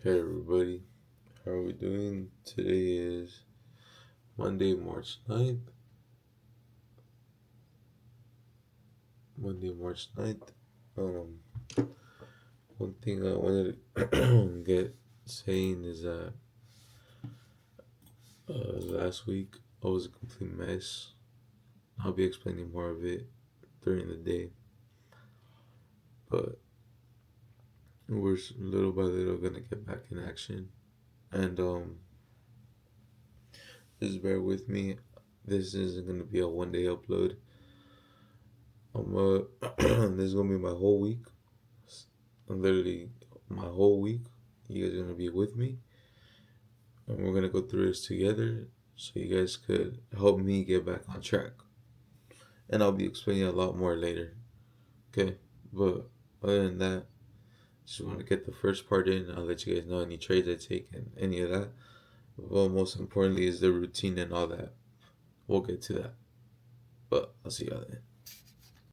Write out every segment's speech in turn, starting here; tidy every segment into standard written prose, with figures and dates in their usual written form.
Hey everybody, how are we doing? Today is Monday, March 9th. Monday, March 9th. Um, One thing I wanted to get saying is that last week I was a complete mess. I'll be explaining more of it during the day, but we're little by little gonna get back in action. And just bear with me. This isn't gonna be a 1 day upload. This is gonna be my whole week. Literally my whole week. You guys are gonna be with me, and we're gonna go through this together, so you guys could help me get back on track. And I'll be explaining a lot more later. Okay, but other than that, just want to get the first part in. I'll let you guys know any trades I take and any of that. Well, most importantly is the routine and all that. We'll get to that, but I'll see y'all then.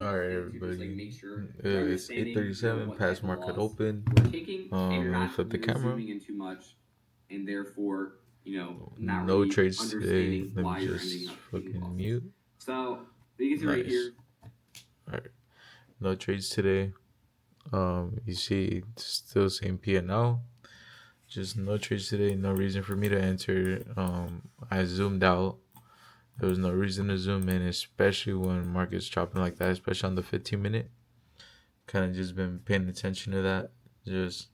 All right, everybody. It's 8:37 past market open. Let me flip the camera. No trades today. Let me just fucking mute. Nice. All right. No trades today. You see, still same P&L. Just no trades today. No reason for me to enter. I zoomed out. There was no reason to zoom in, especially when market's dropping like that, especially on the 15-minute. Kind of just been paying attention to that. Just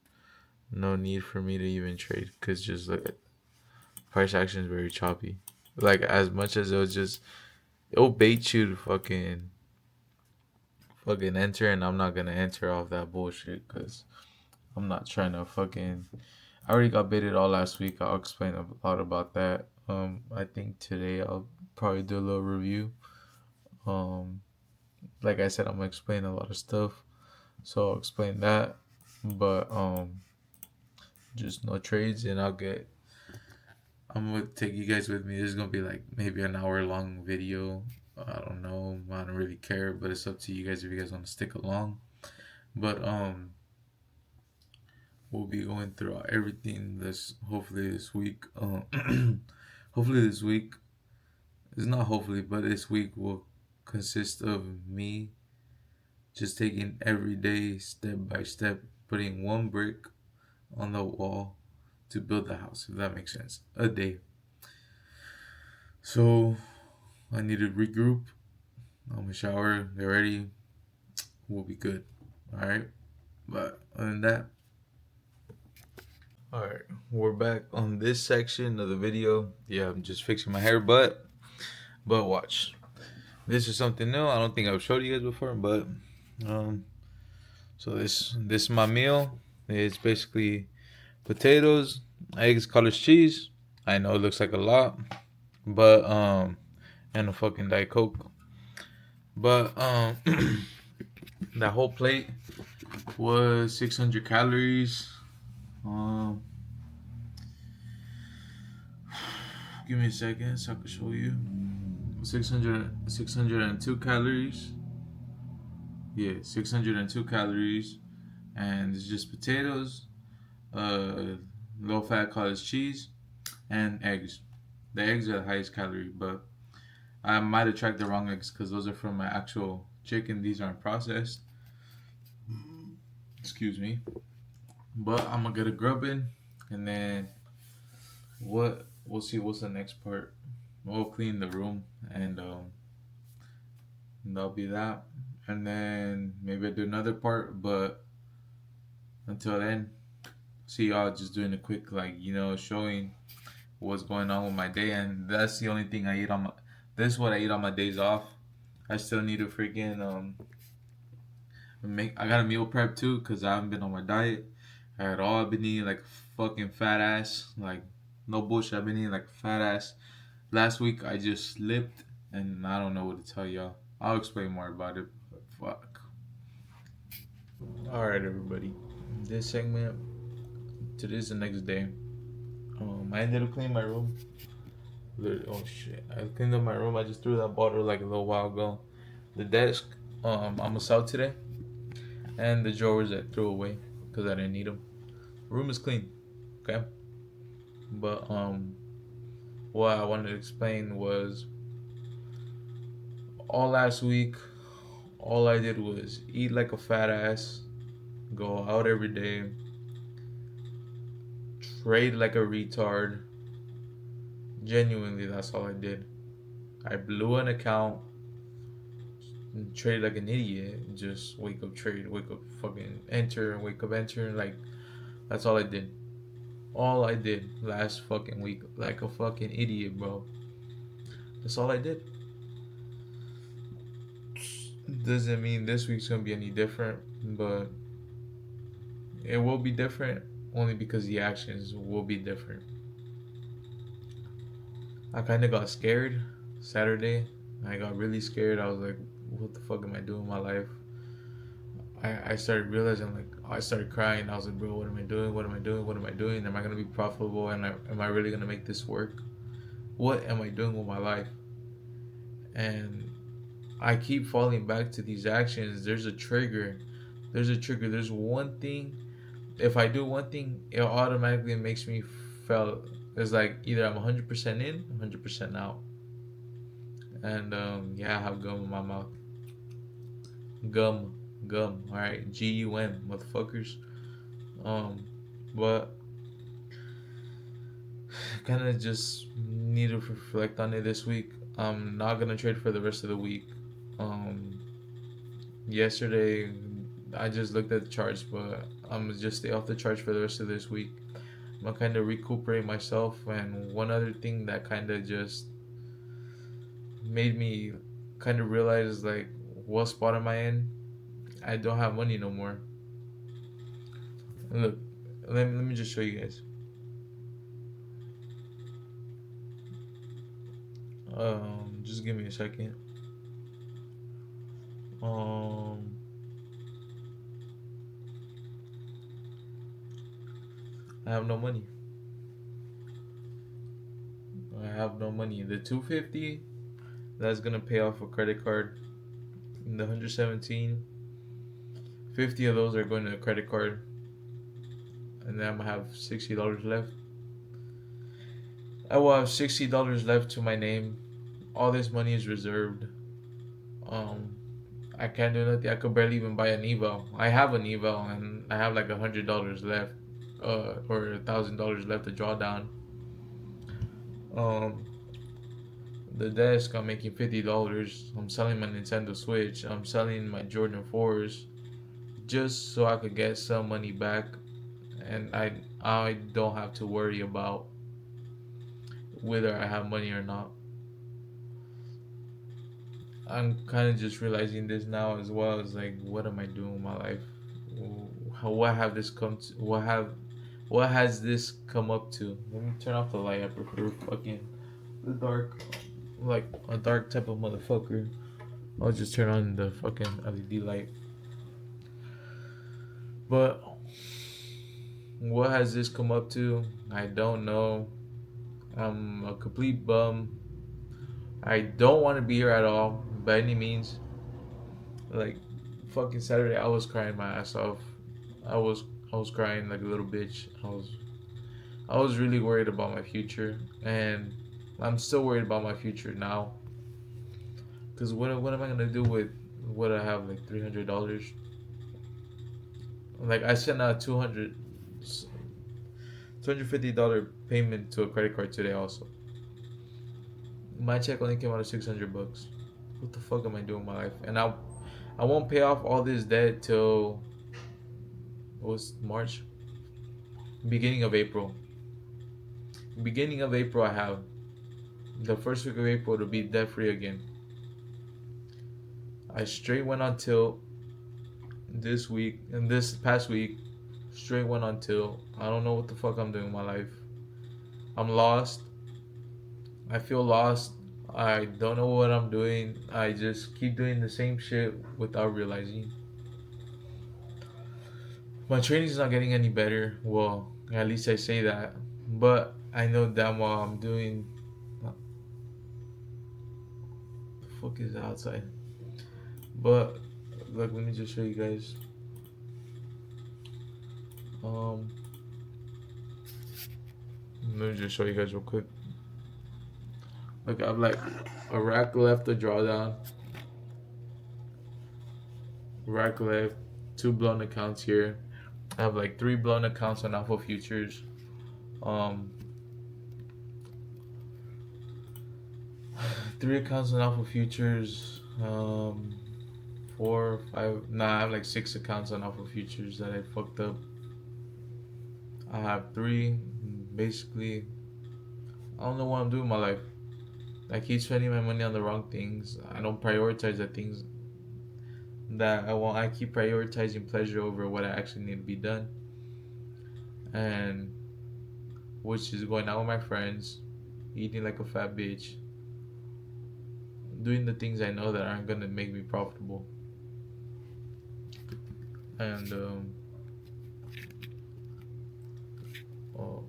no need for me to even trade, because just like price action is very choppy. Like, as much as it'll bait you to fucking enter, and I'm not gonna enter off that bullshit, because I'm not trying to fucking. I already got baited all last week. I'll explain a lot about that. I think today I'll probably do a little review. Like I said, I'm gonna explain a lot of stuff, so I'll explain that. But just no trades, and I'm gonna take you guys with me. This is gonna be like maybe an hour long video. I don't know. I don't really care, but it's up to you guys if you guys want to stick along. But we'll be going through everything this hopefully this week. Hopefully this week it's not hopefully, but this week will consist of me just taking every day step by step, putting one brick on the wall to build the house, if that makes sense. A day. So I need to regroup. I'm gonna shower, get ready. We'll be good. Alright. But other than that. Alright, we're back on this section of the video. Yeah, I'm just fixing my hair, but watch. This is something new. I don't think I've showed you guys before, but so this is my meal. It's basically potatoes, eggs, cottage cheese. I know it looks like a lot, but and a fucking Diet Coke. But that whole plate was 600 calories. Give me a second so I can show you. 602 calories. Yeah, 602 calories, and it's just potatoes, low fat cottage cheese, and eggs. The eggs are the highest calorie, but I might have tracked the wrong eggs because those are from my actual chicken. These aren't processed. Excuse me. But I'm gonna get a grub in, and then we'll see what's the next part. We'll clean the room, and that'll be that. And then maybe I'll do another part, but until then, see y'all just doing a quick, like, showing what's going on with my day. And that's the only thing I eat on my, this is what I eat on my days off. I still need to freaking I gotta meal prep too, because I haven't been on my diet at all. I've been eating like fucking fat ass, like no bullshit. I've been eating like fat ass. Last week I just slipped, and I don't know what to tell y'all. I'll explain more about it. But fuck. All right, everybody. This segment. Today's the next day. I ended up cleaning my room. Oh shit! I cleaned up my room. I just threw that bottle like a little while ago. The desk. I'm gonna sell today, and the drawers I threw away because I didn't need them. Room is clean. Okay, but what I wanted to explain was all last week. All I did was eat like a fat ass, go out every day, trade like a retard. Genuinely, that's all I did. I blew an account and traded like an idiot. Just wake up, trade, wake up, fucking enter, wake up, enter. Like, that's all I did. All I did last fucking week, like a fucking idiot, bro. That's all I did. Doesn't mean this week's gonna be any different, but it will be different only because the actions will be different. I kind of got scared Saturday. I got really scared. I was like, what the fuck am I doing in my life? I started realizing, like, I started crying. I was like, bro, what am I doing? What am I doing? What am I doing? Am I going to be profitable? And am I really going to make this work? What am I doing with my life? And I keep falling back to these actions. There's a trigger. There's a trigger. There's one thing. If I do one thing, it automatically makes me feel it's like either I'm 100% in, 100% out. And yeah, I have gum in my mouth. Gum, gum. All right, GUM, motherfuckers. Um, but kind of just need to reflect on it this week. I'm not gonna trade for the rest of the week. Um, yesterday I just looked at the charts, but I'm gonna just stay off the charts for the rest of this week. I'm gonna kind of recuperate myself. And one other thing that kind of just made me kind of realize like what spot am I in? I don't have money no more. Look, let me just show you guys. Just give me a second. Um, I have no money. I have no money. The 250 that's gonna pay off a credit card. And the 117, 50 of those are going to a credit card, and then I'm gonna have $60 left. I will have $60 left to my name. All this money is reserved. Um, I can't do nothing. I could barely even buy an eval. I have an eval, and I have like $100 left, or $1,000 left to draw down. Um, the desk, I'm making $50. I'm selling my Nintendo Switch. I'm selling my Jordan 4s just so I could get some money back, and I don't have to worry about whether I have money or not. I'm kind of just realizing this now as well. As like, what am I doing with my life? What have this come to? What has this come up to? Let me turn off the light. I prefer fucking the dark, like a dark type of motherfucker. I'll just turn on the fucking LED light. But what has this come up to? I don't know. I'm a complete bum. I don't want to be here at all by any means. Like fucking Saturday, I was crying my ass off. I was I was crying like a little bitch. I was really worried about my future, and I'm still worried about my future now. Cause what am I gonna do with what I have like $300? Like I sent out $250 payment to a credit card today. Also, my check only came out of $600. What the fuck am I doing in my life? And I won't pay off all this debt till what was March, beginning of April. Beginning of April, I have the first week of April to be debt free again. I straight went until this week and this past week. Straight went until I don't know what the fuck I'm doing in my life. I'm lost. I feel lost. I don't know what I'm doing. I just keep doing the same shit without realizing. My training's not getting any better. Well, at least I say that. But I know damn well I'm doing. What the fuck is outside? But look, let me just show you guys. Um, Let me just show you guys real quick. Look, I have like a rack left to draw down, rack left, two blown accounts here. I have like three blown accounts on Alpha Futures. Um, three accounts on Alpha Futures. Four, five. Nah, I have like six accounts on Alpha Futures that I fucked up. I have three. Basically, I don't know what I'm doing in my life. I keep spending my money on the wrong things. I don't prioritize the things that I want. I keep prioritizing pleasure over what I actually need to be done, and which is going out with my friends, eating like a fat bitch, doing the things I know that aren't gonna make me profitable. And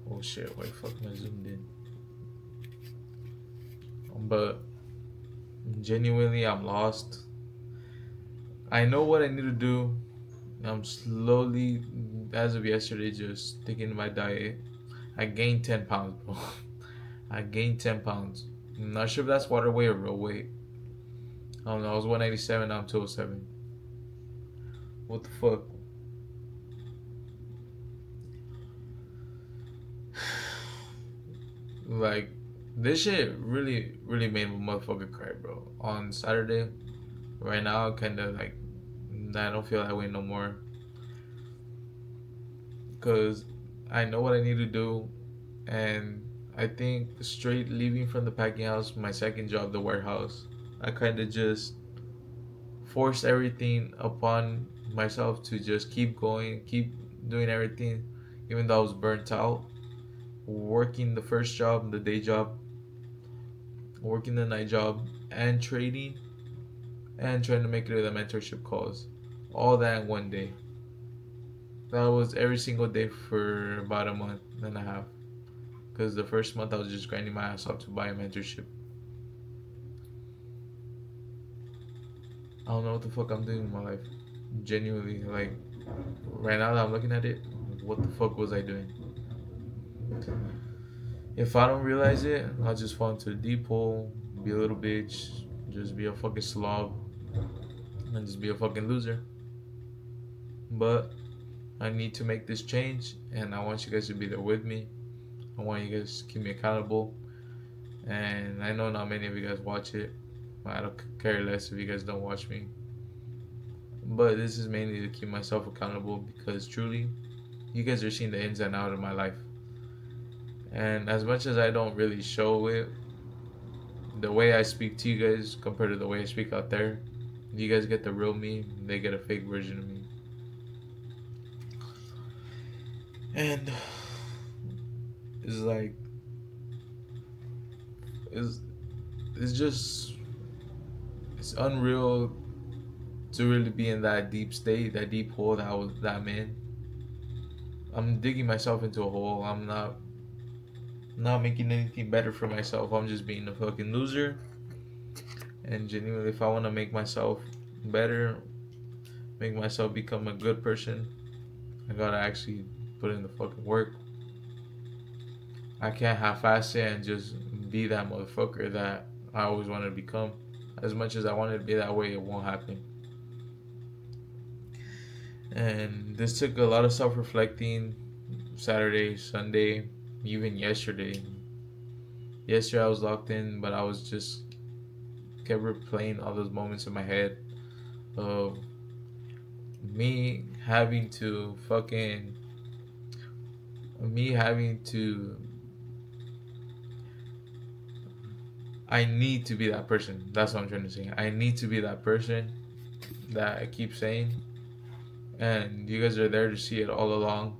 oh shit, why fuck am I zoomed in? But genuinely, I'm lost. I know what I need to do. I'm slowly, as of yesterday, just sticking to my diet. I gained 10 pounds, bro. I gained 10 pounds. I'm not sure if that's water weight or real weight. I don't know. I was 187, now I'm 207. What the fuck? Like, this shit really, really made my motherfucker cry, bro. On Saturday, right now, kind of like, I don't feel that way no more. Because I know what I need to do. And I think straight leaving from the packing house, my second job, the warehouse, I kind of just forced everything upon myself to just keep going, keep doing everything, even though I was burnt out. Working the first job, the day job, working the night job, and trading, and trying to make it to the mentorship calls. All that in one day. That was every single day for about a month and a half. Because the first month I was just grinding my ass off to buy a mentorship. I don't know what the fuck I'm doing in my life. Genuinely, like, right now that I'm looking at it, what the fuck was I doing? If I don't realize it, I'll just fall into a deep hole, be a little bitch, just be a fucking slob, and just be a fucking loser. But I need to make this change, and I want you guys to be there with me. I want you guys to keep me accountable. And I know not many of you guys watch it. I don't care less if you guys don't watch me. But this is mainly to keep myself accountable because truly, you guys are seeing the ins and out of my life. And as much as I don't really show it, the way I speak to you guys compared to the way I speak out there, you guys get the real me, they get a fake version of me. And it's like, it's, it's just, it's unreal to really be in that deep state, that deep hole that I'm in. I'm digging myself into a hole. I'm not making anything better for myself. I'm just being a fucking loser. And genuinely, if I want to make myself better, make myself become a good person, I gotta actually put in the fucking work. I can't half-ass it and just be that motherfucker that I always wanted to become. As much as I wanted to be that way, it won't happen. And this took a lot of self-reflecting. Saturday, Sunday, even yesterday. Yesterday I was locked in, but I was just kept replaying all those moments in my head of me having to fucking me having to I need to be that person. That's what I'm trying to say. I need to be that person that I keep saying. And you guys are there to see it all along.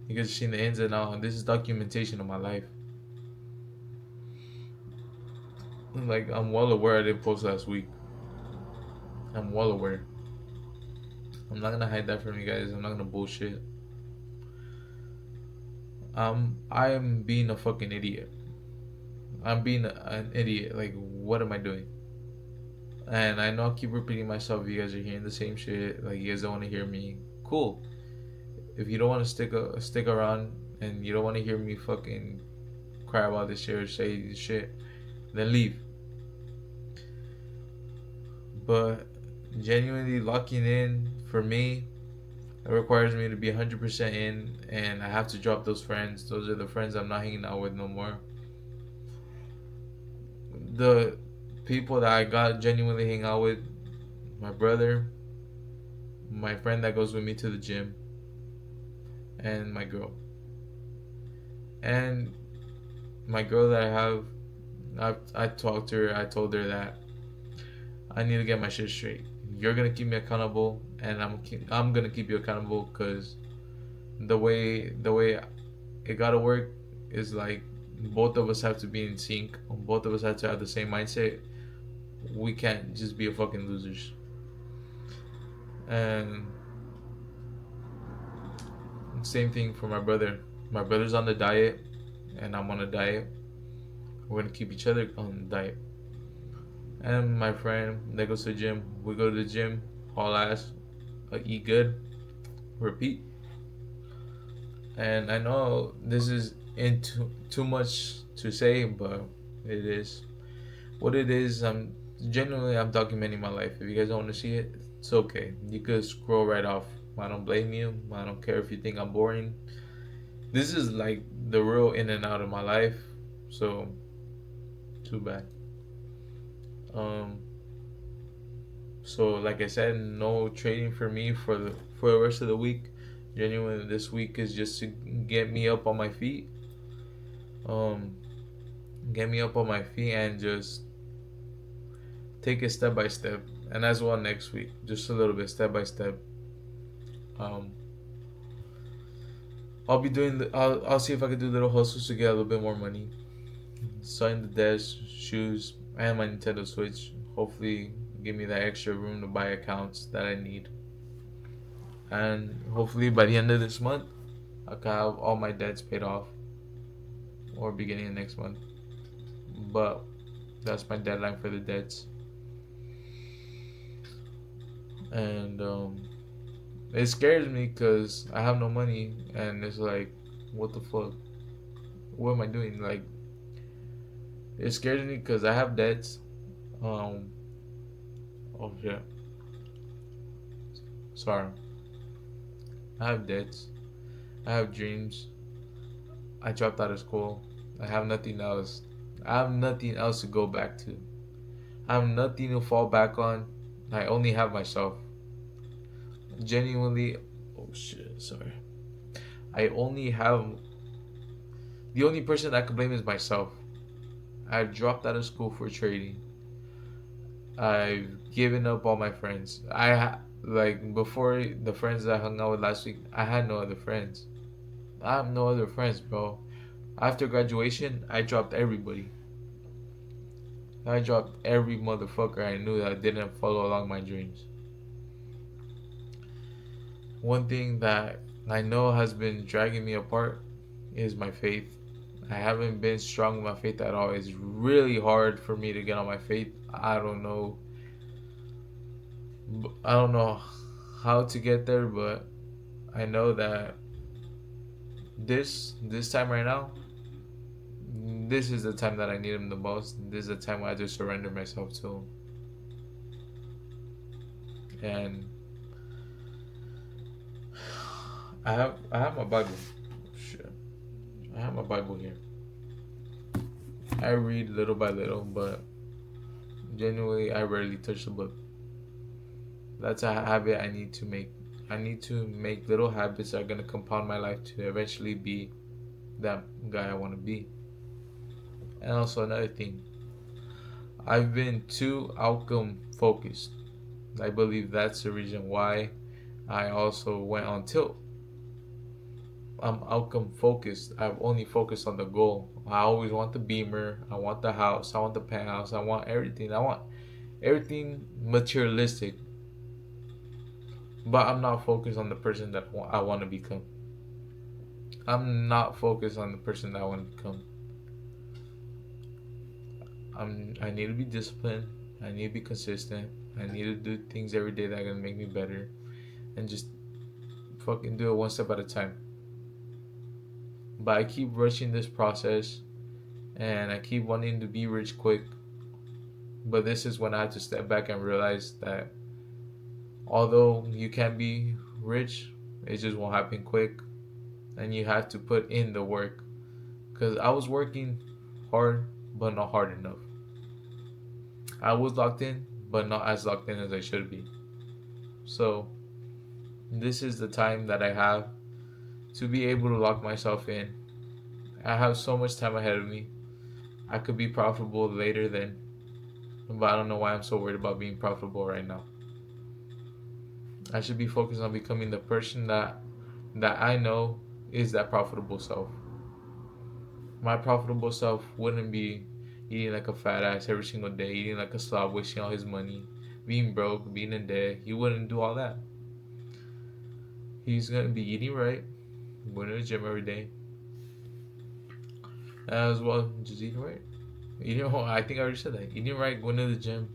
You guys are seeing the ins and outs. And this is documentation of my life. Like, I'm well aware I didn't post last week. I'm well aware. I'm not gonna hide that from you guys. I'm not gonna bullshit. I am being a fucking idiot. I'm being an idiot. Like, what am I doing? And I know I keep repeating myself. You guys are hearing the same shit. Like, you guys don't want to hear me. Cool. If you don't want to stick around and you don't want to hear me fucking cry about this shit or say this shit, then leave. But genuinely locking in for me, it requires me to be 100% in, and I have to drop those friends. Those are the friends I'm not hanging out with no more. The people that I got genuinely hang out with, my brother, my friend that goes with me to the gym, and my girl. And my girl that I have, I talked to her. I told her that I need to get my shit straight. You're gonna keep me accountable, and I'm gonna keep you accountable because the way it gotta work is like both of us have to be in sync. Both of us have to have the same mindset. We can't just be a fucking losers. And same thing for my brother. My brother's on the diet, and I'm on a diet. We're gonna keep each other on the diet. And my friend that goes to the gym, we go to the gym, haul ass, eat good, repeat. And I know this is into too much to say, but it is what it is. I'm documenting my life. If you guys don't want to see it, it's okay. You could scroll right off. I don't blame you. I don't care if you think I'm boring. This is like the real in and out of my life. So too bad. Um. So like I said, no trading for me for the rest of the week. Genuinely, this week is just to get me up on my feet. Um, get me up on my feet and just take it step by step. And as well next week, just a little bit step by step. Um, I'll be doing. I'll see if I can do little hustles to get a little bit more money. Sign the desk, shoes, and my Nintendo Switch. Hopefully, give me that extra room to buy accounts that I need. And hopefully by the end of this month, I can have all my debts paid off, or beginning of next month. But that's my deadline for the debts. And it scares me because I have no money, and it's like, what the fuck? What am I doing? Like, it scares me because I have debts. Um, oh shit, sorry. I have debts. I have dreams. I dropped out of school. I have nothing else. I have nothing else to go back to. I have nothing to fall back on. I only have myself. Genuinely, oh shit, sorry. I only have the only person I can blame is myself. I've dropped out of school for trading. I've given up all my friends. Like before the friends that I hung out with last week, I had no other friends. I have no other friends, bro. After graduation, I dropped everybody. I dropped every motherfucker I knew that didn't follow along my dreams. One thing that I know has been dragging me apart is my faith. I haven't been strong with my faith at all. It's really hard for me to get on my faith. I don't know how to get there, but I know that this time right now, this is the time that I need him the most. This is the time where I just surrender myself to him. And I have my Bible. Shit. I have my Bible here. I read little by little, but genuinely I rarely touch the book. That's a habit I need to make. I need to make little habits that are gonna compound my life to eventually be that guy I want to be. And also another thing, I've been too outcome focused. I believe that's the reason why I also went on tilt. I'm outcome focused. I've only focused on the goal. I always want the beamer. I want the house. I want the penthouse. I want everything. I want everything materialistic. But I'm not focused on the person that I want to become. I'm not focused on the person that I want to become. I need to be disciplined. I need to be consistent. I need to do things every day that are gonna make me better, and just fucking do it one step at a time. but I keep rushing this process and I keep wanting to be rich quick. But this is when I have to step back and realize that although you can be rich, it just won't happen quick, and you have to put in the work. Because I was working hard, but not hard enough. I was locked in, but not as locked in as I should be. So, this is the time that I have to be able to lock myself in. I have so much time ahead of me. I could be profitable later then, but I don't know why I'm so worried about being profitable right now. I should be focused on becoming the person that I know is that profitable self. My profitable self wouldn't be eating like a fat ass every single day, eating like a slob, wasting all his money, being broke, being in debt. He wouldn't do all that. He's gonna be eating right, going to the gym every day, as well just eating right. Eating, I think I already said that. Eating right, going to the gym,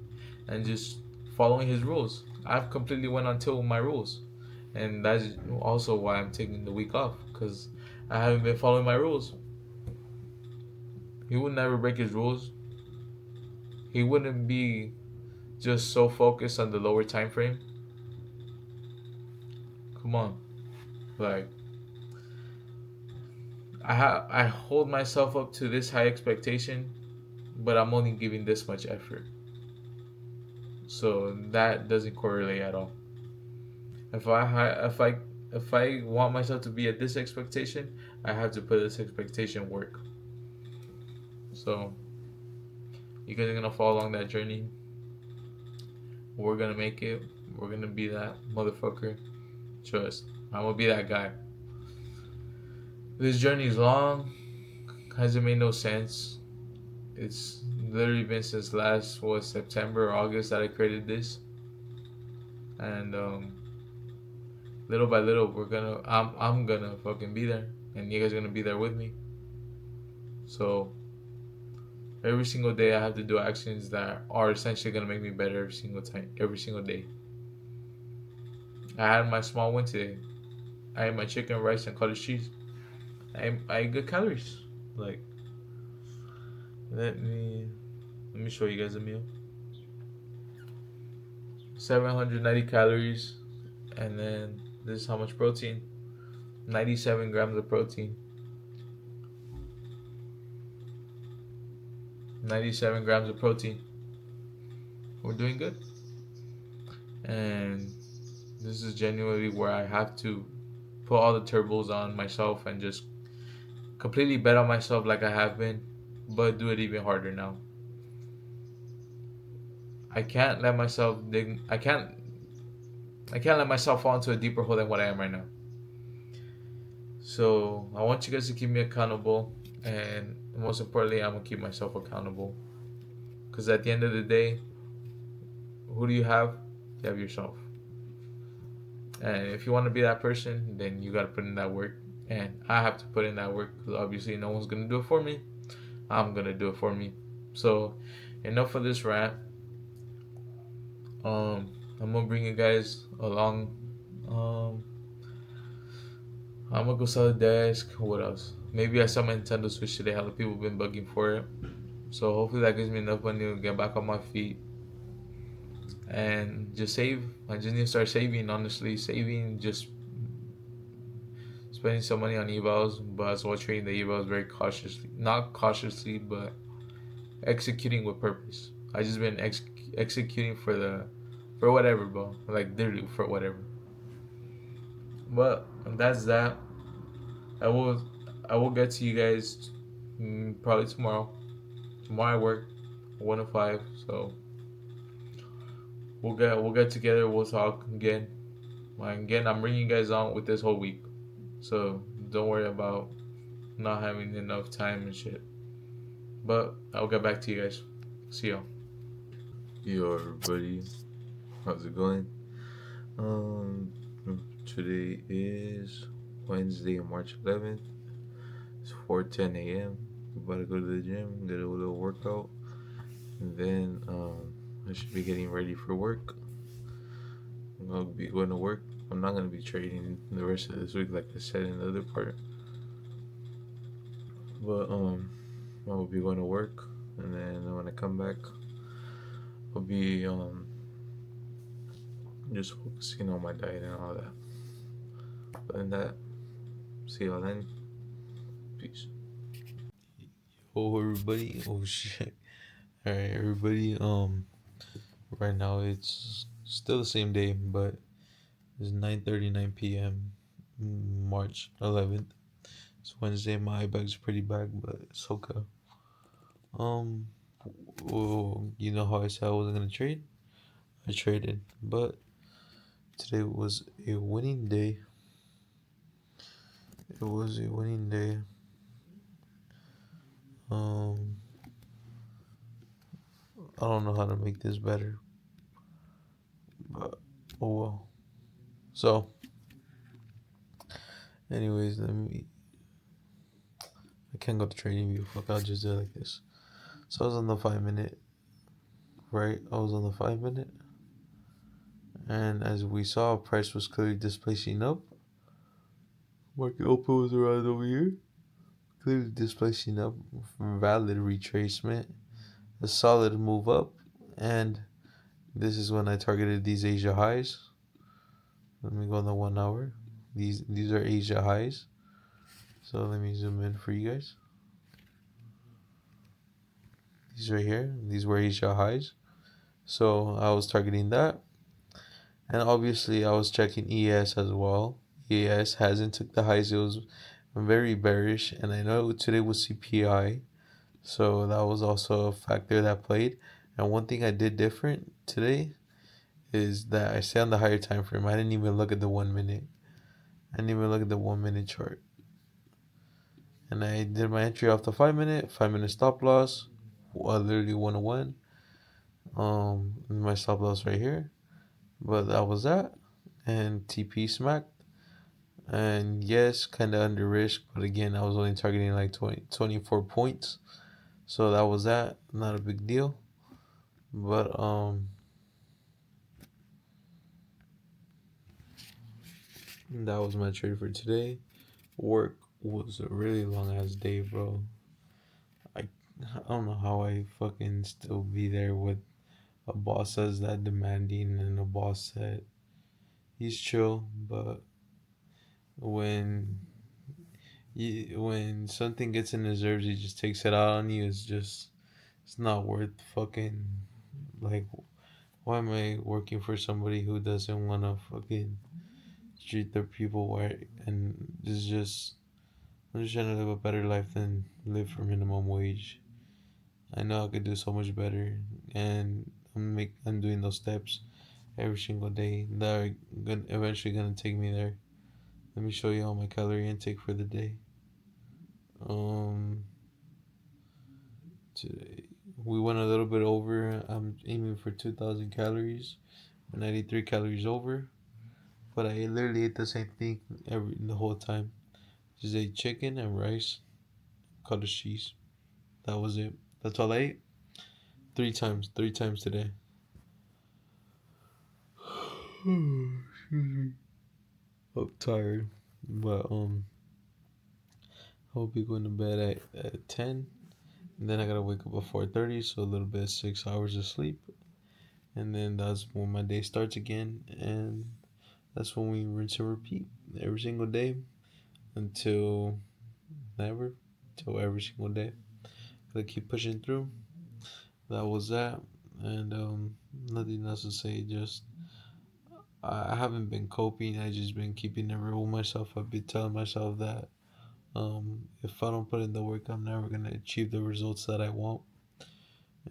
and just following his rules. I've completely went until my rules, and that's also why I'm taking the week off because I haven't been following my rules. He would never break his rules. He wouldn't be just so focused on the lower time frame. Come on, like I hold myself up to this high expectation, but I'm only giving this much effort. So that doesn't correlate at all. If I if I want myself to be at this expectation, I have to put this expectation work. So you guys are gonna follow along that journey. We're gonna make it. We're gonna be that motherfucker. Trust. I'm gonna be that guy. This journey is long. Hasn't made no sense. It's literally been since last was September or August that I created this, and little by little I'm gonna fucking be there, and you guys are gonna be there with me. So every single day I have to do actions that are essentially gonna make me better every single time, every single day. I had my small win today. I ate my chicken, rice, and cottage cheese. I ate good calories. Like let me let me show you guys a meal. 790 calories, and then this is how much protein. 97 grams of protein. 97 grams of protein. We're doing good. And this is genuinely where I have to put all the turbos on myself and just completely bet on myself like I have been, but do it even harder now. I can't let myself dig. I can't let myself fall into a deeper hole than what I am right now. So I want you guys to keep me accountable, and most importantly, I'm gonna keep myself accountable. Because at the end of the day, who do you have? You have yourself. And if you want to be that person, then you got to put in that work. And I have to put in that work because obviously no one's going to do it for me. I'm going to do it for me. So, enough of this rant. I'm going to bring you guys along. Um, I'm going to go sell a desk. What else? Maybe I sell my Nintendo Switch today. A lot of people have been bugging for it. So, hopefully, that gives me enough money to get back on my feet and just save. I just need to start saving, honestly. Saving, just spending some money on evals, but as well trading the evals very cautiously. Not cautiously, but executing with purpose. I just been executing for whatever, bro. Like literally for whatever. But that's that. I will I will get to you guys probably tomorrow. Tomorrow I work 1 to 5, so we'll get together. We'll talk again. Again, I'm bringing you guys on with this whole week, so don't worry about not having enough time and shit. But I'll get back to you guys. See y'all. Yo, everybody, how's it going? Um, Today is Wednesday, March 11th. It's 4:10 a.m. About to go to the gym, get a little workout, and then I should be getting ready for work. I'll be going to work. I'm not gonna be trading the rest of this week, like I said in the other part. But I'll be going to work, and then when I come back, I'll be just focusing on my diet and all that. But in that, see y'all then. Peace. Oh, everybody. Oh, shit. All right, everybody. Right now it's still the same day, but it's 9:39 p.m. March 11th. It's Wednesday. My eye bag's pretty bad, but it's okay. Um, you know how I said I wasn't gonna trade? I traded, but today was a winning day. It was a winning day. Um, I don't know how to make this better, but oh well. So, anyways, let me. I can't go to trading view. Fuck, I'll just do it like this. So I was on the 5 minute, right? I was on the 5 minute, and as we saw, price was clearly displacing up. Market open was around over here, clearly displacing up from valid retracement, a solid move up, and this is when I targeted these Asia highs. Let me go on the 1 hour. These are Asia highs. So let me zoom in for you guys. These right here, these were Asia highs. So I was targeting that. And obviously I was checking ES as well. ES hasn't took the highs. It was very bearish. And I know today was CPI. So that was also a factor that played. And one thing I did different today is that I stay on the higher time frame. I didn't even look at the 1 minute. I didn't even look at the 1 minute chart. And I did my entry off the 5 minute, 5 minute stop loss. Literally 101. My stop loss right here. But that was that. And TP smacked. And yes, kind of under risk, but again, I was only targeting like 24 points. So that was that. Not a big deal. But that was my trade for today. Work was a really long ass day, bro. I I don't know how I fucking still be there with a boss that's that demanding and a boss that he's chill, but when when something gets in his nerves, he just takes it out on you. It's not worth fucking like. Why am I working for somebody who doesn't want to fucking treat their people right? And it's just I'm just trying to live a better life than live for minimum wage. I know I could do so much better, and I'm doing those steps every single day that are eventually gonna take me there. Let me show you all my calorie intake for the day. Um, Today we went a little bit over. I'm aiming for 2,000 calories, 93 calories over. But I literally ate the same thing the whole time. Just ate chicken and rice, cottage cheese. That was it. That's all I ate. Three times today. Excuse me. I'm tired, but I'll be going to bed at 10, and then I gotta wake up at 4:30, so a little bit 6 hours of sleep, and then that's when my day starts again, and that's when we rinse and repeat every single day until never, till every single day. Gotta keep pushing through. That was that, and nothing else to say. Just I haven't been coping. I just been keeping it real with myself. I've been telling myself that if I don't put in the work, I'm never gonna achieve the results that I want,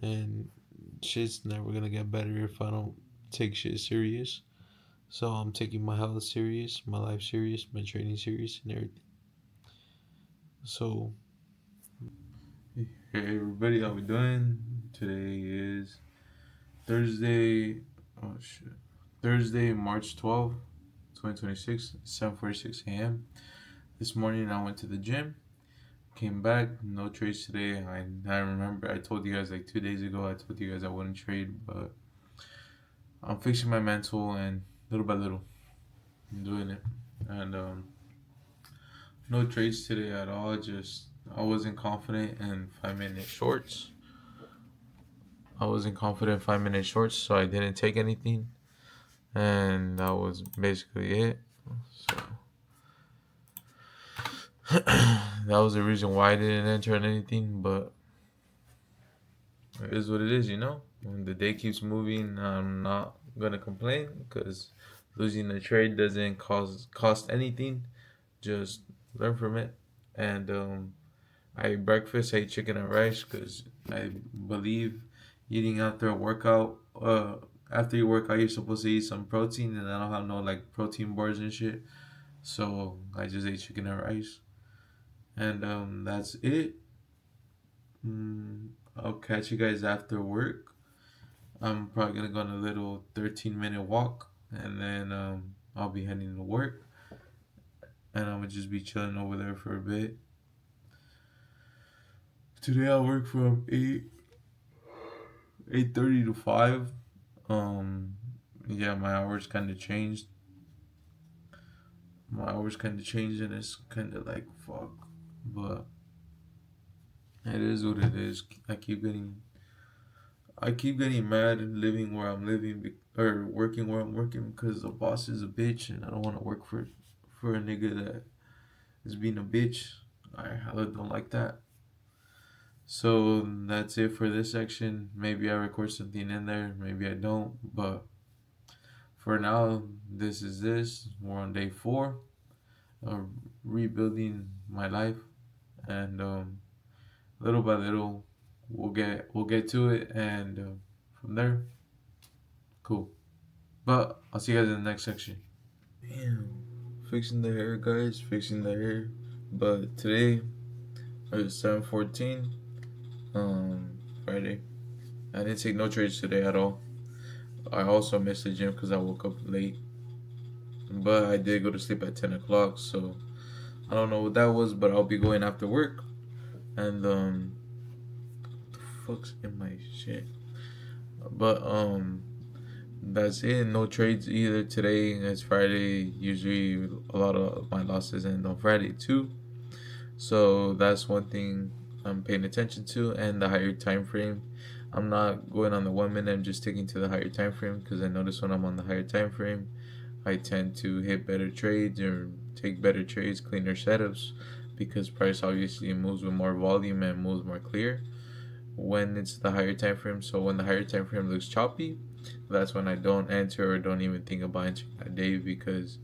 and shit's never gonna get better if I don't take shit serious. So I'm taking my health serious, my life serious, my training serious, and everything. So, hey everybody, how we doing? Today is Thursday. Oh shit. Thursday, March 12th, 2026, 7:46 a.m. This morning I went to the gym, came back, no trades today. I remember I told you guys like 2 days ago, I told you guys I wouldn't trade, but I'm fixing my mental and little by little, I'm doing it. And no trades today at all. Just I wasn't confident in 5 minute shorts. I wasn't confident in 5 minute shorts, so I didn't take anything, and that was basically it. So that was the reason why I didn't enter in anything. But it is what it is, you know. When the day keeps moving, I'm not gonna complain because losing a trade doesn't cost anything. Just learn from it. And I ate breakfast. I ate chicken and rice because I believe eating after a workout. After you work out, you're supposed to eat some protein, and I don't have no like protein bars and shit. So I just ate chicken and rice, and that's it. I'll catch you guys after work. I'm probably gonna go on a little 13-minute walk, and then I'll be heading to work, and I'm gonna just be chilling over there for a bit. Today I work from 8:30 to 5. Um, yeah, my hours kind of changed. My hours kind of changed, and it's kind of like fuck, but it is what it is. I keep getting mad and living where I'm living or working where I'm working because the boss is a bitch, and I don't want to work for a nigga that is being a bitch. I hella don't like that. So that's it for this section. Maybe I record something in there, maybe I don't, but for now, this is this. We're on day 4 of rebuilding my life, and little by little, we'll get to it, and from there, cool. But I'll see you guys in the next section. Damn, fixing the hair, guys, fixing the hair. But today it's 7:14, Friday. I didn't take no trades today at all. I also missed the gym because I woke up late, but I did go to sleep at 10 o'clock. So I don't know what that was, but I'll be going after work. And what the fuck's in my shit? But that's it. No trades either today. It's Friday. Usually a lot of my losses end on Friday too. So that's one thing I'm paying attention to, and the higher time frame. I'm not going on the 1 minute. I'm just sticking to the higher time frame because I notice when I'm on the higher time frame, I tend to hit better trades or take better trades, cleaner setups, because price obviously moves with more volume and moves more clear when it's the higher time frame. So when the higher time frame looks choppy, that's when I don't enter or don't even think about entering that day, because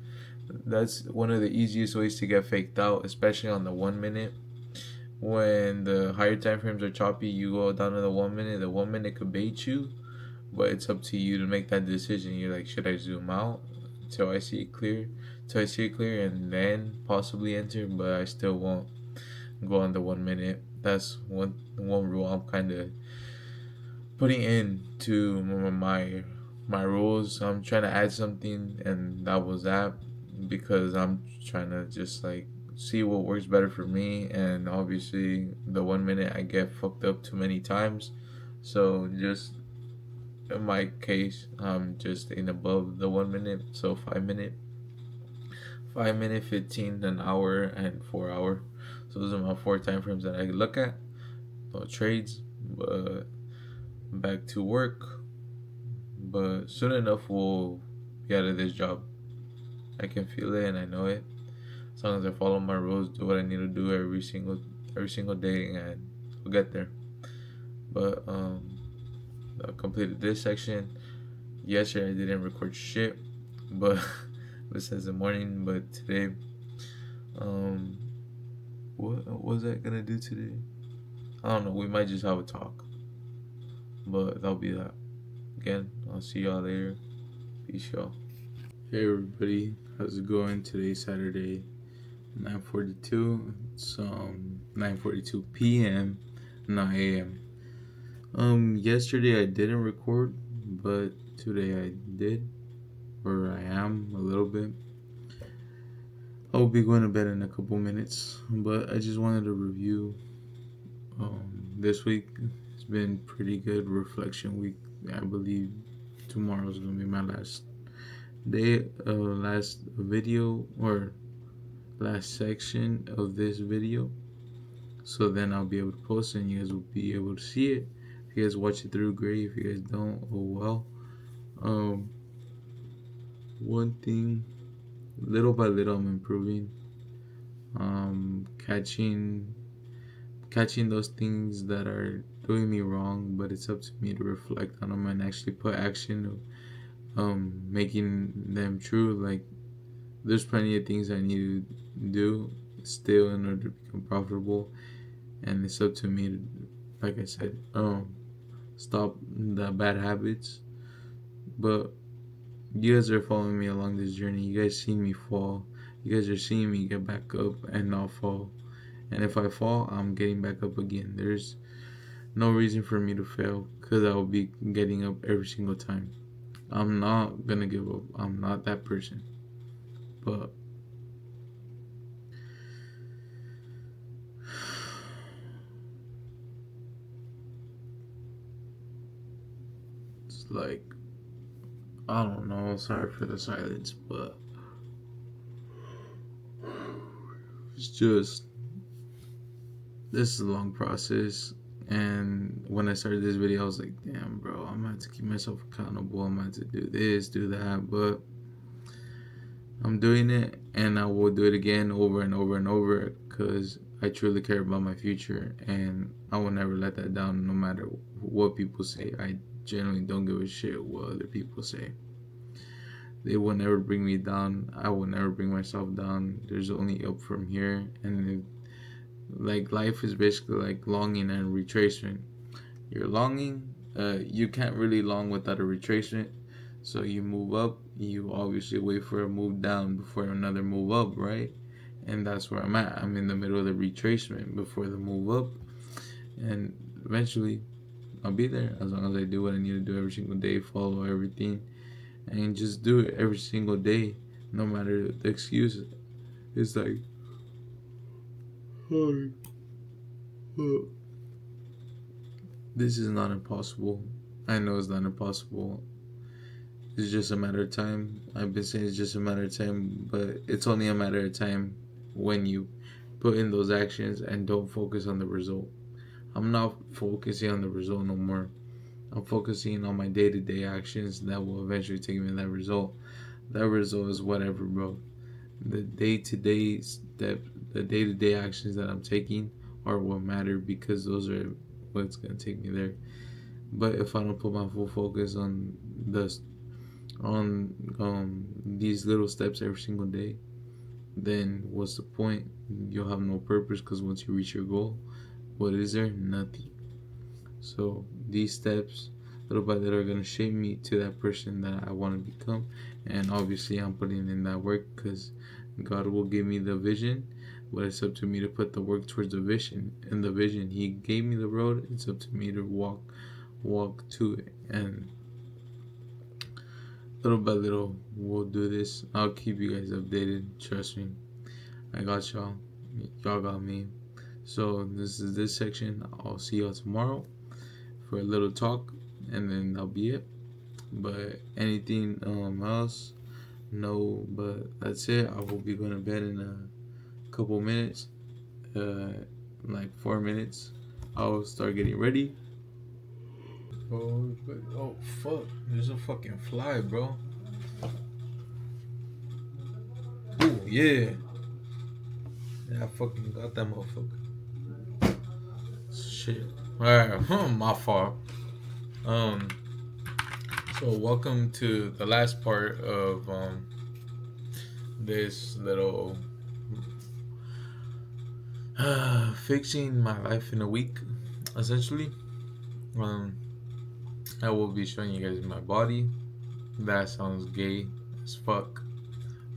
that's one of the easiest ways to get faked out, especially on the 1 minute. When the higher time frames are choppy, you go down to the 1 minute. The 1 minute could bait you, but it's up to you to make that decision. You're like, should I zoom out until I see it clear, and then possibly enter? But I still won't go on the 1 minute. That's one rule I'm kind of putting into my rules. I'm trying to add something, and that was that, because I'm trying to just like see what works better for me. And obviously, the 1 minute I get fucked up too many times. So just in my case, I'm just staying above the 1 minute. So 5 minute, 5 minute, 15, an hour, and 4 hour. So those are my 4 time frames that I look at. No trades, but back to work. But soon enough, we'll be out of this job. I can feel it and I know it. As long as I follow my rules, do what I need to do every single day, and we'll get there. But I completed this section. Yesterday I didn't record shit, but besides the morning. But today, um, what was I gonna do today? I don't know. We might just have a talk, but that'll be that. Again, I'll see y'all later. Peace, y'all. Hey everybody, how's it going? Today's Saturday, 9:42. It's 9:42 p.m. not a.m. Yesterday I didn't record, but today I did, or I am a little bit. I'll be going to bed in a couple minutes, but I just wanted to review this week. It's been pretty good reflection week. I believe tomorrow's gonna be my last day, last video or last section of this video. So then I'll be able to post it and you guys will be able to see it. If you guys watch it through, great. If you guys don't, oh well. Um, One thing, little by little, I'm improving. Catching those things that are doing me wrong, but it's up to me to reflect on them and actually put action, making them true. Like there's plenty of things I need to do still in order to become profitable, and it's up to me to, like I said, stop the bad habits. But you guys are following me along this journey. You guys seen me fall. You guys are seeing me get back up and not fall. And if I fall, I'm getting back up again. There's no reason for me to fail because I will be getting up every single time. I'm not gonna give up. I'm not that person. But it's like, I don't know. Sorry for the silence, but it's just, this is a long process. And when I started this video, I was like, damn, bro, I'm gonna have to keep myself accountable. I'm gonna have to do this, do that. But I'm doing it, and I will do it again over and over and over because I truly care about my future, and I will never let that down no matter what people say. I generally don't give a shit what other people say. They will never bring me down. I will never bring myself down. There's only up from here, and like life is basically like longing and retracement. You're longing, you can't really long without a retracement. So you move up, you obviously wait for a move down before another move up, right? And that's where I'm at. I'm in the middle of the retracement before the move up. And eventually I'll be there as long as I do what I need to do every single day, follow everything, and just do it every single day, no matter the excuses. It's like, oh, this is not impossible. I know it's not impossible. It's just a matter of time. I've been saying it's just a matter of time, but it's only a matter of time when you put in those actions and don't focus on the result. I'm not focusing on the result no more. I'm focusing on my day to day actions that will eventually take me to that result. That result is whatever, bro. The day to day step, the day to day actions that I'm taking are what matter because those are what's gonna take me there. But if I don't put my full focus the on these little steps every single day, then what's the point? You'll have no purpose because once you reach your goal, what is there? Nothing. So these steps, little by little, are gonna shape me to that person that I want to become, and obviously I'm putting in that work because God will give me the vision, but it's up to me to put the work towards the vision. And the vision, He gave me the road. It's up to me to walk to it, and little by little, we'll do this. I'll keep you guys updated. Trust me. I got y'all. Y'all got me. So this is this section. I'll see y'all tomorrow for a little talk, and then that'll be it. But anything else? No. But that's it. I will be going to bed in a couple minutes. Like 4 minutes. I'll start getting ready. Oh fuck! There's a fucking fly, bro. Ooh, yeah. Yeah, I fucking got that motherfucker. Shit. Alright, my fault. Um, so welcome to the last part of this little fixing my life in a week, essentially. Um, I will be showing you guys my body. That sounds gay as fuck.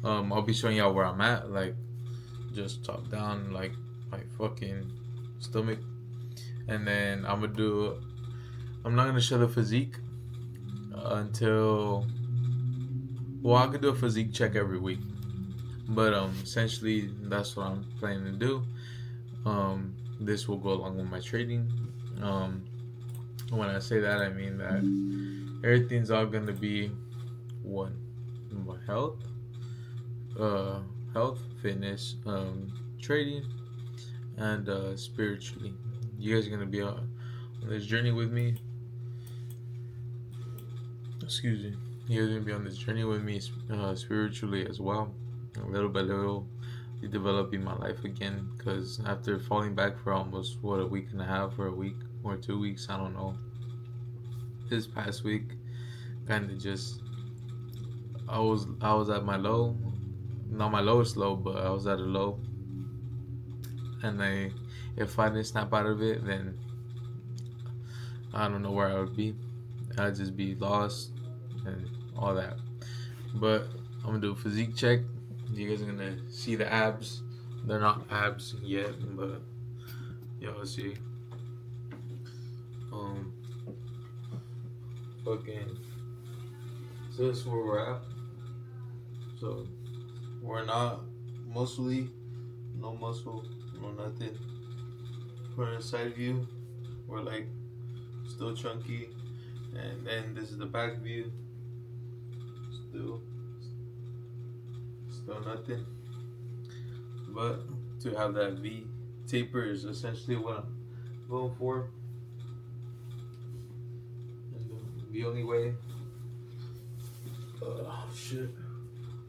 I'll be showing y'all where I'm at, like just top down, like my fucking stomach, and then I'm not gonna show the physique until, well, I could do a physique check every week, but essentially that's what I'm planning to do. This will go along with my trading. Um, when I say that, I mean that everything's all gonna be one, health, uh, health, fitness, trading, and spiritually. You guys are gonna be on this journey with me. Excuse me. You guys are gonna be on this journey with me spiritually as well. Little by little, be developing my life again. Cause after falling back for almost a week and a half or a week or 2 weeks, I don't know. This past week, kind of just I was at my low, not my lowest low, but I was at a low, and if I didn't snap out of it, then I don't know where I would be. I'd just be lost and all that. But I'm gonna do a physique check. You guys are gonna see the abs. They're not abs yet, but y'all see. Um, fucking. So this is where we're at. So we're not muscly, no muscle, no nothing. For the side view, we're like still chunky, and then this is the back view. Still, still nothing. But to have that V taper is essentially what I'm going for. And the only way, shit,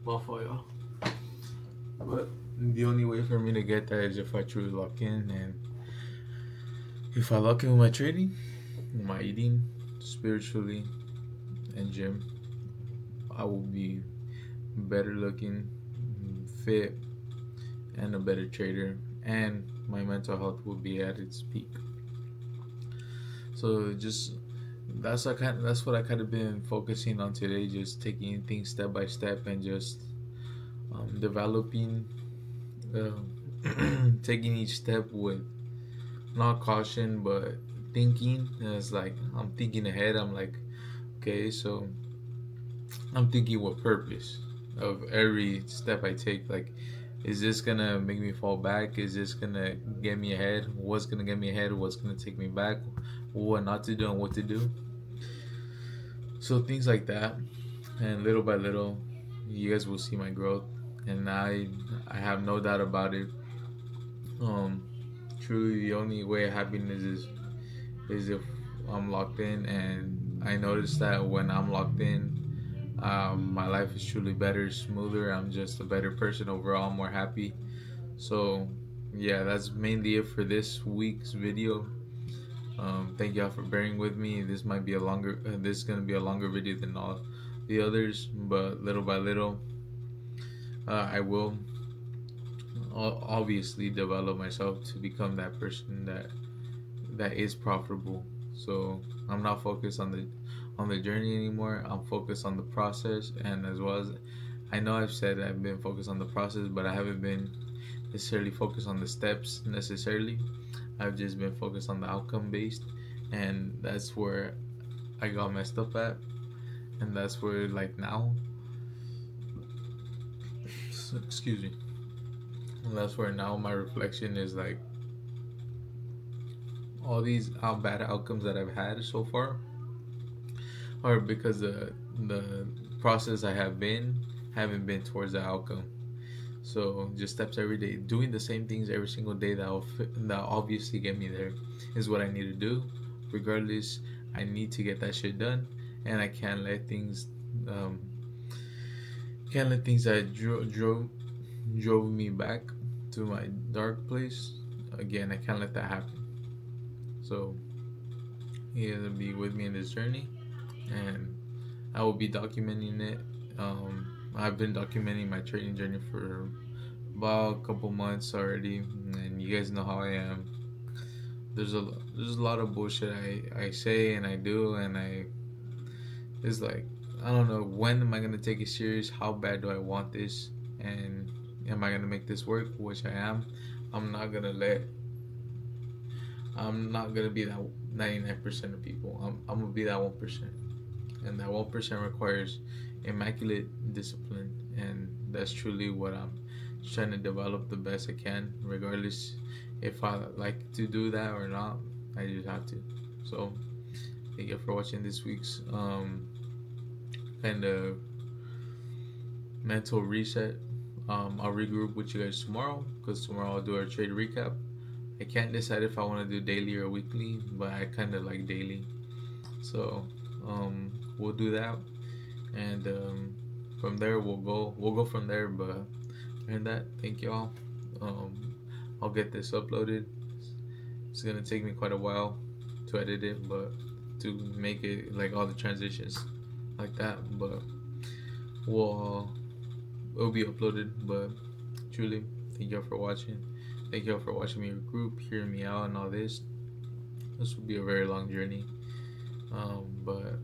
my fault, y'all. But the only way for me to get that is if I truly lock in, and if I lock in with my training, my eating, spiritually, and gym, I will be better looking, fit, and a better trader, and my mental health will be at its peak. So just that's what I kind of been focusing on today, just taking things step by step and just developing, taking each step with not caution but thinking. And it's like I'm thinking ahead. I'm like, okay, so I'm thinking with purpose of every step I take. Like, is this gonna make me fall back? Is this gonna get me ahead? What's gonna get me ahead? What's gonna take me back? What not to do and what to do? So things like that, and little by little, you guys will see my growth, and I have no doubt about it. Um, Truly, the only way happiness is if I'm locked in, and I noticed that when I'm locked in, my life is truly better, smoother. I'm just a better person overall. I'm more happy. So, yeah, that's mainly it for this week's video. Thank y'all for bearing with me. This might be a longer. This is gonna be a longer video than all the others, but little by little, I will obviously develop myself to become that person that is profitable. So I'm not focused on the journey anymore. I'm focused on the process, and as well as I know I've said I've been focused on the process, but I haven't been necessarily focused on the steps necessarily. I've just been focused on the outcome based, and that's where I got messed up at, and that's where like now, excuse me, and that's where now my reflection is like all these bad outcomes that I've had so far are because the process I have been haven't been towards the outcome. So just steps every day, doing the same things every single day that obviously get me there is what I need to do. Regardless, I need to get that shit done, and I um, can't let things that drove me back to my dark place again. I can't let that happen. So he has to be with me in this journey, and I will be documenting it. I've been documenting my trading journey for about a couple months already, and you guys know how I am. There's a lot of bullshit I say and I do, and I it's like I don't know when am I gonna take it serious. How bad do I want this, and am I gonna make this work? Which I am. I'm not gonna let. I'm not gonna be that 99% of people. I'm gonna be that 1%, and that 1% requires immaculate discipline, and that's truly what I'm trying to develop the best I can, regardless if I like to do that or not. I just have to. So thank you for watching this week's kind of mental reset. I'll regroup with you guys tomorrow because tomorrow I'll do our trade recap. I can't decide if I want to do daily or weekly, but I kind of like daily. So we'll do that, and from there we'll go from there. But and that, thank y'all. Um, I'll get this uploaded. It's gonna take me quite a while to edit it, but to make it like all the transitions like that. But we'll it'll be uploaded. But truly, thank y'all for watching. Thank y'all for watching me group, hearing me out, and all this. This will be a very long journey, but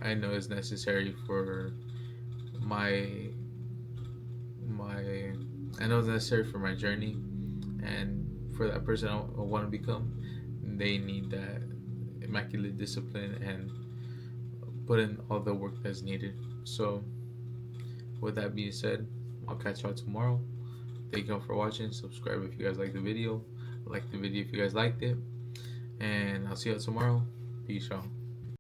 I know it's necessary for my my. I know it's necessary for my journey, and for that person I want to become. They need that immaculate discipline and put in all the work that's needed. So, with that being said, I'll catch y'all tomorrow. Thank y'all for watching. Subscribe if you guys like the video. Like the video if you guys liked it. And I'll see y'all tomorrow. Peace, y'all.